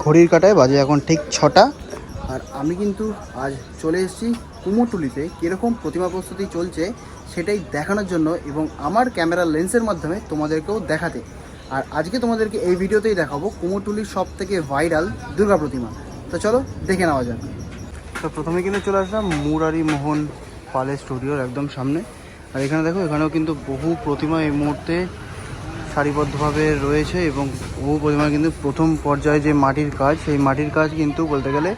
ঘড়ির কাঁটায় বাজে এখন ঠিক 6টা। আর আমি কিন্তু আজ চলে এসেছি কুমোরটুলিতে কীরকম প্রতিমা প্রস্তুতি চলছে সেটাই দেখানোর জন্য এবং আমার ক্যামেরার লেন্সের মাধ্যমে তোমাদেরকেও দেখাতে। আর আজকে তোমাদেরকে এই ভিডিওতেই দেখাবো কুমোরটুলির সবথেকে ভাইরাল দুর্গা প্রতিমা। তো চলো দেখে নেওয়া যাক। তো প্রথমে কিন্তু চলে আসলাম মুরারি মোহন পালের স্টুডিওর একদম সামনে। আর এখানে দেখো, এখানেও কিন্তু বহু প্রতিমা এই মুহূর্তে সারিবদ্ধভাবে রয়েছে এবং বহু প্রতিমা কিন্তু প্রথম পর্যায়ে যে মাটির কাজ, সেই মাটির কাজ কিন্তু বলতে গেলে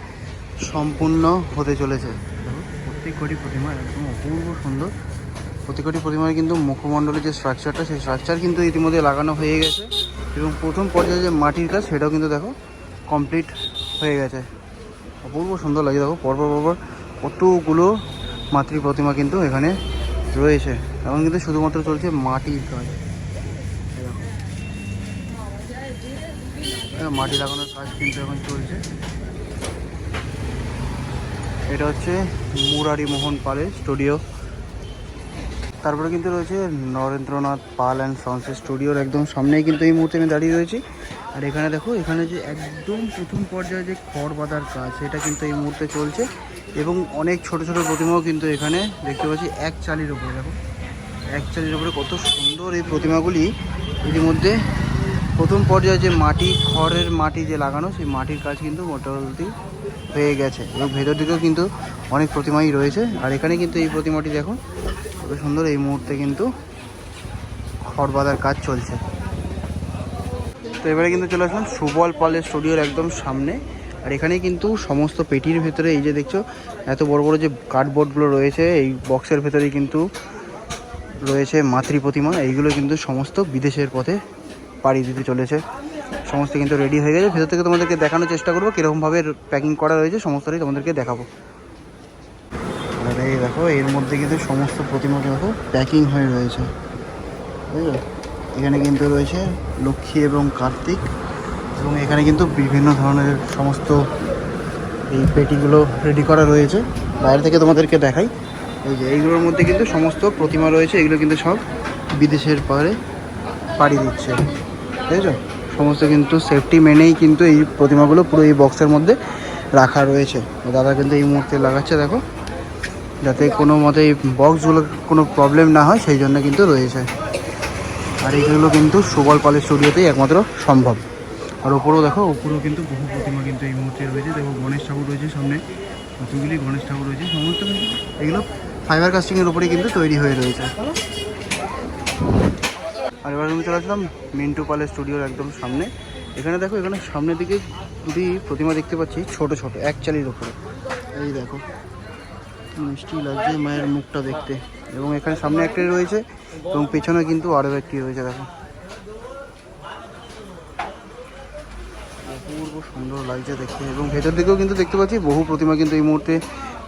সম্পূর্ণ হতে চলেছে। প্রত্যেকটি প্রতিমা একদম অপূর্ব সুন্দর। প্রত্যেকটি প্রতিমার কিন্তু মুখমণ্ডলের যে স্ট্রাকচারটা, সেই স্ট্রাকচার কিন্তু ইতিমধ্যে লাগানো হয়ে গেছে এবং প্রথম পর্যায়ে যে মাটির কাজ সেটাও কিন্তু দেখো কমপ্লিট হয়ে গেছে। অপূর্ব সুন্দর লাগে। দেখো পরপর কতগুলো মাতৃ প্রতিমা কিন্তু এখানে রয়েছে। এখন কিন্তু শুধুমাত্র চলছে মাটির কাজ। মাটি লাগানোর কাজ কিন্তু এখন চলছে। এটা হচ্ছে মুরারি মোহন পালের স্টুডিও। তারপরে কিন্তু রয়েছে নরেন্দ্রনাথ পাল অ্যান্ড সন্সের স্টুডিওর একদম সামনেই কিন্তু এই মুহূর্তে আমি দাঁড়িয়ে রয়েছি। আর এখানে দেখো, এখানে যে একদম প্রথম পর্যায়ে যে খড় বাঁধার কাজ সেটা কিন্তু এই মুহূর্তে চলছে এবং অনেক ছোট ছোট প্রতিমাও কিন্তু এখানে দেখতে পাচ্ছি এক চালির উপরে। দেখো এক চালির উপরে কত সুন্দর এই প্রতিমাগুলি। ইতিমধ্যে প্রথম পর্যায়ে যে মাটি, খড়ের মাটি যে লাগানো, সেই মাটির কাজ কিন্তু মোটামুটি হয়ে গেছে এবং ভেতর দিকেও কিন্তু অনেক প্রতিমাই রয়েছে। আর এখানে কিন্তু এই প্রতিমাটি দেখো কত সুন্দর। এই মুহূর্তে কিন্তু খড় বাঁধার কাজ চলছে। তো এবারে কিন্তু চলে আসলাম সুবল পালের স্টুডিওর একদম সামনে। আর এখানে কিন্তু সমস্ত পেটির ভেতরে এই যে দেখছো এত বড় বড় যে কার্ডবোর্ডগুলো রয়েছে, এই বক্সের ভেতরেই কিন্তু রয়েছে মাতৃ প্রতিমা। এইগুলো কিন্তু সমস্ত বিদেশের পথে পাড়ি দিতে চলেছে। সমস্ত কিন্তু রেডি হয়ে গেছে। ভেতর থেকে তোমাদেরকে দেখানোর চেষ্টা করবো কীরকমভাবে প্যাকিং করা রয়েছে, সমস্তটাই তোমাদেরকে দেখাবো। আর এই দেখো, এর মধ্যে কিন্তু সমস্ত প্রতিমা দেখো প্যাকিং হয়ে রয়েছে। বুঝলো, এখানে কিন্তু রয়েছে লক্ষ্মী এবং কার্তিক এবং এখানে কিন্তু বিভিন্ন ধরনের সমস্ত এই পেটিগুলো রেডি করা রয়েছে। বাইরে থেকে তোমাদেরকে দেখাই, এই যে এইগুলোর মধ্যে কিন্তু সমস্ত প্রতিমা রয়েছে। এগুলো কিন্তু সব বিদেশের পারে পাড়ি দিচ্ছে, বুঝেছো। সমস্ত কিন্তু সেফটি মেনেই কিন্তু এই প্রতিমাগুলো পুরো এই বক্সের মধ্যে রাখা রয়েছে। দাদা কিন্তু এই মুহূর্তে লাগাচ্ছে দেখো, যাতে কোনো মতে এই বক্সগুলো কোনো প্রবলেম না হয়, সেই জন্য কিন্তু রয়েছে। আর এইগুলো কিন্তু সুবল পালের স্টুডিওতেই একমাত্র সম্ভব। আর ওপরেও দেখো, ওপরেও কিন্তু বহু প্রতিমা কিন্তু এই মুহূর্তে রয়েছে। দেখো গণেশ ঠাকুর রয়েছে সামনে, কতগুলি গণেশ ঠাকুর রয়েছে। সমস্ত কিন্তু এগুলো ফাইবার কাস্টিংয়ের উপরে কিন্তু তৈরি হয়ে রয়েছে। আর এবার আমি চলে আসলাম মিন্টু পালের স্টুডিওর একদম সামনে। এখানে দেখো, এখানে সামনের দিকে দুটি প্রতিমা দেখতে পাচ্ছি ছোট ছোট এক চালির উপরে। এই দেখো মিষ্টি লাগছে মায়ের মুখটা দেখতে। এবং এখানে সামনে একটাই রয়েছে এবং পেছনে কিন্তু আরও একটি রয়েছে। দেখো অপূর্ব সুন্দর লাগছে দেখতে। এবং ভেতর দিকেও কিন্তু দেখতে পাচ্ছি বহু প্রতিমা কিন্তু এই মুহূর্তে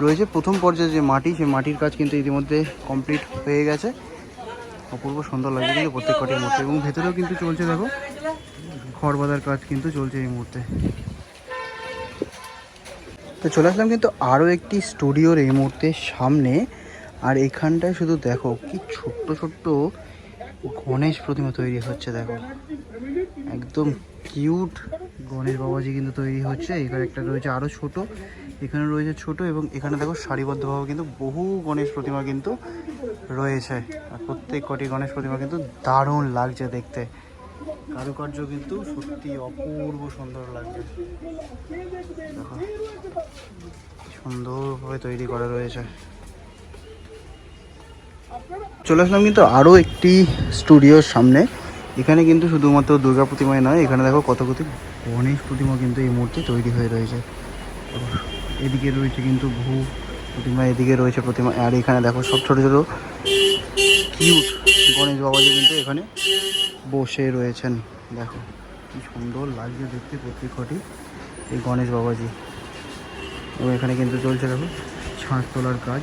রয়েছে। প্রথম পর্যায়ে যে মাটি, সেই মাটির কাজ কিন্তু ইতিমধ্যে কমপ্লিট হয়ে গেছে। অপূর্ব সুন্দর লাগছে কিন্তু প্রত্যেক কটির মধ্যে। এবং ভেতরেও কিন্তু চলছে দেখো খড় বাঁধার কাজ কিন্তু চলছে এই মুহূর্তে। তো চলে আসলাম কিন্তু আরও একটি স্টুডিওর এই মুহূর্তে সামনে। আর এখানটায় শুধু দেখো কি ছোট্ট ছোট্ট গণেশ প্রতিমা তৈরি হচ্ছে। দেখো একদম কিউট গণেশ বাবাজি কিন্তু তৈরি হচ্ছে। এখানে একটা রয়েছে আরও ছোট, এখানে রয়েছে ছোট এবং এখানে দেখো সারিবদ্ধভাবে কিন্তু বহু গণেশ প্রতিমা কিন্তু রয়েছে। আর প্রত্যেক কটি গণেশ প্রতিমা কিন্তু দারুণ লাগছে দেখতে। কারুকার্য কিন্তু সত্যি অপূর্ব সুন্দর লাগছে। দেখো সুন্দরভাবে তৈরি করা রয়েছে। চলে আসলাম কিন্তু আরও একটি স্টুডিওর সামনে। এখানে কিন্তু শুধুমাত্র দুর্গা প্রতিমাই নয়, এখানে দেখো কতগুলি গণেশ প্রতিমা কিন্তু এই মুহূর্তে তৈরি হয়ে রয়েছে। এদিকে রয়েছে কিন্তু বহু প্রতিমা, এদিকে রয়েছে প্রতিমা। আর এখানে দেখো সব ছোটো ছোটো কিউট গণেশ বাবাজি কিন্তু এখানে বসে রয়েছেন। দেখো কি সুন্দর লাগছে দেখতে প্রত্যেক কটি এই গণেশ বাবাজি। এবং এখানে কিন্তু চলছে দেখো ছাঁচ তোলার কাজ।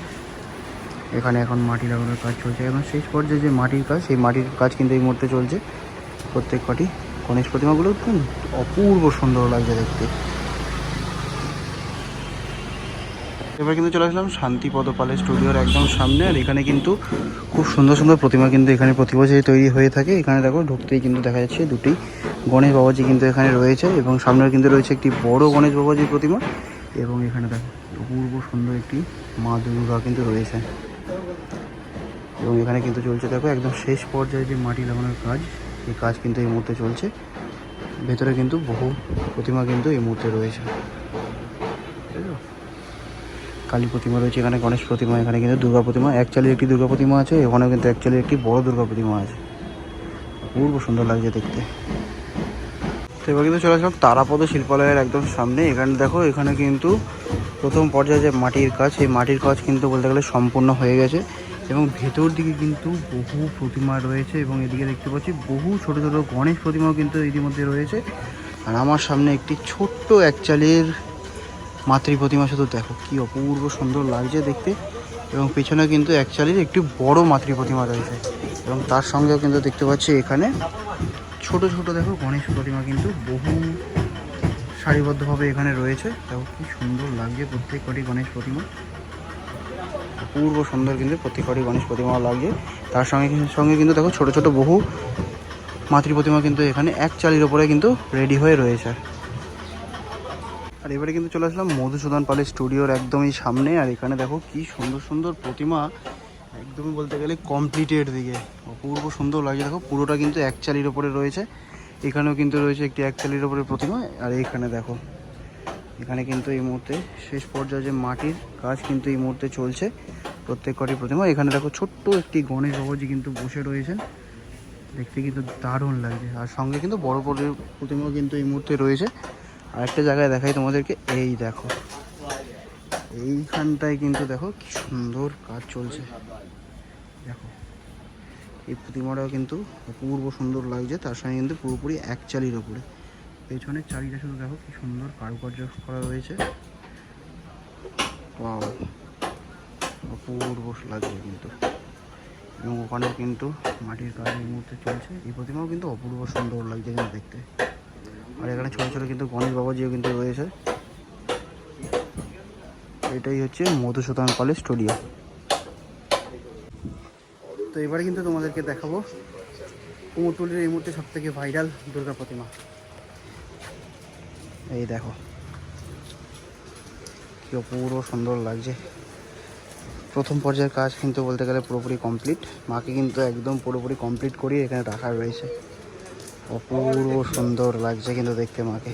এখানে এখন মাটি লাগানোর কাজ চলছে এবং শেষ পর্যায়ে যে মাটির কাজ, সেই মাটির কাজ কিন্তু এই মুহূর্তে চলছে। প্রত্যেক কটি গণেশ প্রতিমাগুলো অপূর্ব সুন্দর লাগছে দেখতে। এবার কিন্তু চলে আসলাম শান্তিপদ পালের স্টুডিওর একদম সামনে। আর এখানে কিন্তু খুব সুন্দর সুন্দর প্রতিমা কিন্তু এখানে প্রতি বছরই তৈরি হয়ে থাকে। এখানে দেখো ঢুকতেই কিন্তু দেখা যাচ্ছে দুটি গণেশ বাবাজি কিন্তু এখানে রয়েছে, এবং সামনে কিন্তু রয়েছে একটি বড় গণেশ বাবাজির প্রতিমা, এবং এখানে দেখো অপূর্ব সুন্দর একটি মা দুর্গা কিন্তু রয়েছে। এবং এখানে কিন্তু চলছে দেখো একদম শেষ পর্যায়ে যে মাটি লাগানোর কাজ, এই কাজ কিন্তু এই মুহূর্তে চলছে। ভেতরে কিন্তু বহু প্রতিমা কিন্তু এই মুহূর্তে রয়েছে। কালী প্রতিমা রয়েছে, এখানে গণেশ প্রতিমা, এখানে কিন্তু দুর্গা প্রতিমা, একচালির একটি দুর্গা প্রতিমা আছে, এখানেও কিন্তু একচালির একটি বড় দুর্গা প্রতিমা আছে। অপূর্ব সুন্দর লাগছে দেখতে। তো এবার কিন্তু চলে আসলাম তারাপদ শিল্পালয়ের একদম সামনে। এখানে দেখো এখানে কিন্তু প্রথম পর্যায়ে যে মাটির কাজ, এই মাটির কাজ কিন্তু বলতে গেলে সম্পূর্ণ হয়ে গেছে, এবং ভেতর দিকে কিন্তু বহু প্রতিমা রয়েছে, এবং এদিকে দেখতে পাচ্ছি বহু ছোট ছোট গণেশ প্রতিমাও কিন্তু ইতিমধ্যে রয়েছে। আর আমার সামনে একটি ছোট্ট একচালির মাতৃ প্রতিমা, শুধু দেখো কি অপূর্ব সুন্দর লাগছে দেখতে। এবং পেছনে কিন্তু একচালির একটি বড় মাতৃ প্রতিমা রয়েছে, এবং তার সঙ্গেও কিন্তু দেখতে পাচ্ছি এখানে ছোট ছোট দেখো গণেশ প্রতিমা কিন্তু বহু সারিবদ্ধভাবে এখানে রয়েছে। দেখো কি সুন্দর লাগছে প্রত্যেক কটি গণেশ প্রতিমা, অপূর্ব সুন্দর কিন্তু প্রত্যেক কটি গণেশ প্রতিমা লাগছে। তার সঙ্গে কিন্তু দেখো ছোট ছোট বহু মাতৃ প্রতিমা কিন্তু এখানে এক চালির ওপরে কিন্তু রেডি হয়ে রয়েছে। আর এবারে কিন্তু চলে আসলাম মধুসূদন পালের স্টুডিওর একদমই সামনে। আর এখানে দেখো কি সুন্দর সুন্দর প্রতিমা, একদমই বলতে গেলে কমপ্লিটের দিকে, অপূর্ব সুন্দর লাগছে। দেখো পুরোটা কিন্তু এক চালির ওপরে রয়েছে, এখানেও কিন্তু রয়েছে একটি এক চালির ওপরে প্রতিমা। আর এইখানে দেখো এখানে কিন্তু এই মুহূর্তে শেষ পর্যায়ে যে মাটির কাজ কিন্তু এই মুহূর্তে চলছে প্রত্যেক কটি প্রতিমা। এখানে দেখো ছোট্ট একটি গণেশ বাবাজি কিন্তু বসে রয়েছেন, দেখতে কিন্তু দারুণ লাগছে। আর সঙ্গে কিন্তু বড় বড় প্রতিমাও কিন্তু এই মুহূর্তে রয়েছে। আর একটা জায়গায় দেখাই তোমাদেরকে, এই দেখো এইখানটায় কিন্তু দেখো কি সুন্দর কাজ চলছে। দেখো এই প্রতিমাটাও কিন্তু অপূর্ব সুন্দর লাগছে, তার সঙ্গে কিন্তু পুরোপুরি এক চালির ওপরে। পেছনের চারিটা শুধু দেখো কি সুন্দর কারুকার্য করা রয়েছে, অপূর্ব লাগছে কিন্তু। এবং ওখানেও কিন্তু মাটির কাজ এই মুহূর্তে চলছে, এই প্রতিমাও কিন্তু অপূর্ব সুন্দর লাগছে কিন্তু দেখতে। আর এখানে ছোটো ছোটো কিন্তু গণেশ বাবাজিও কিন্তু রয়েছে। এটাই হচ্ছে মধুসূদন পালের স্টুডিও। তো এবারে কিন্তু তোমাদেরকে দেখাবো কুমোরটুলির এই মুহূর্তে সব থেকে ভাইরাল দুর্গা প্রতিমা। এই দেখো কি অপূর্ব সুন্দর লাগছে। প্রথম পর্যায়ের কাজ কিন্তু বলতে গেলে পুরোপুরি কমপ্লিট, মাকে কিন্তু একদম পুরোপুরি কমপ্লিট করিয়ে এখানে রাখা রয়েছে। অপূর্ব সুন্দর লাগছে কিন্তু দেখতে মাকে।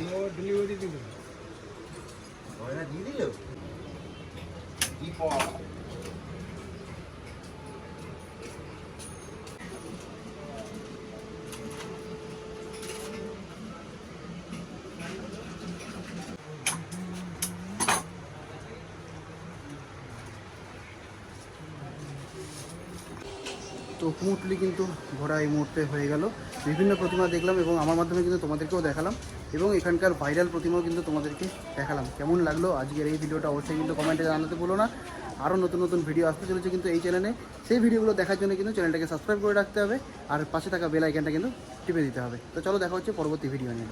তো কুমোরটুলি কিন্তু ঘোরা এই মুহূর্তে হয়ে গেল, বিভিন্ন প্রতিমা দেখলাম এবং আমার মাধ্যমে কিন্তু তোমাদেরকেও দেখালাম, এবং এখানকার ভাইরাল প্রতিমাও কিন্তু তোমাদেরকে দেখালাম। কেমন লাগলো আজকের এই ভিডিওটা অবশ্যই কিন্তু কমেন্টে জানাতে ভুলো না। আরও নতুন নতুন ভিডিও আসতে চলেছে কিন্তু এই চ্যানেলে, সেই ভিডিওগুলো দেখার জন্য কিন্তু চ্যানেলটাকে সাবস্ক্রাইব করে রাখতে হবে, আর পাশে থাকা বেল আইকনটা কিন্তু টিপে দিতে হবে। তো চলো দেখা হচ্ছে পরবর্তী ভিডিও নিয়ে।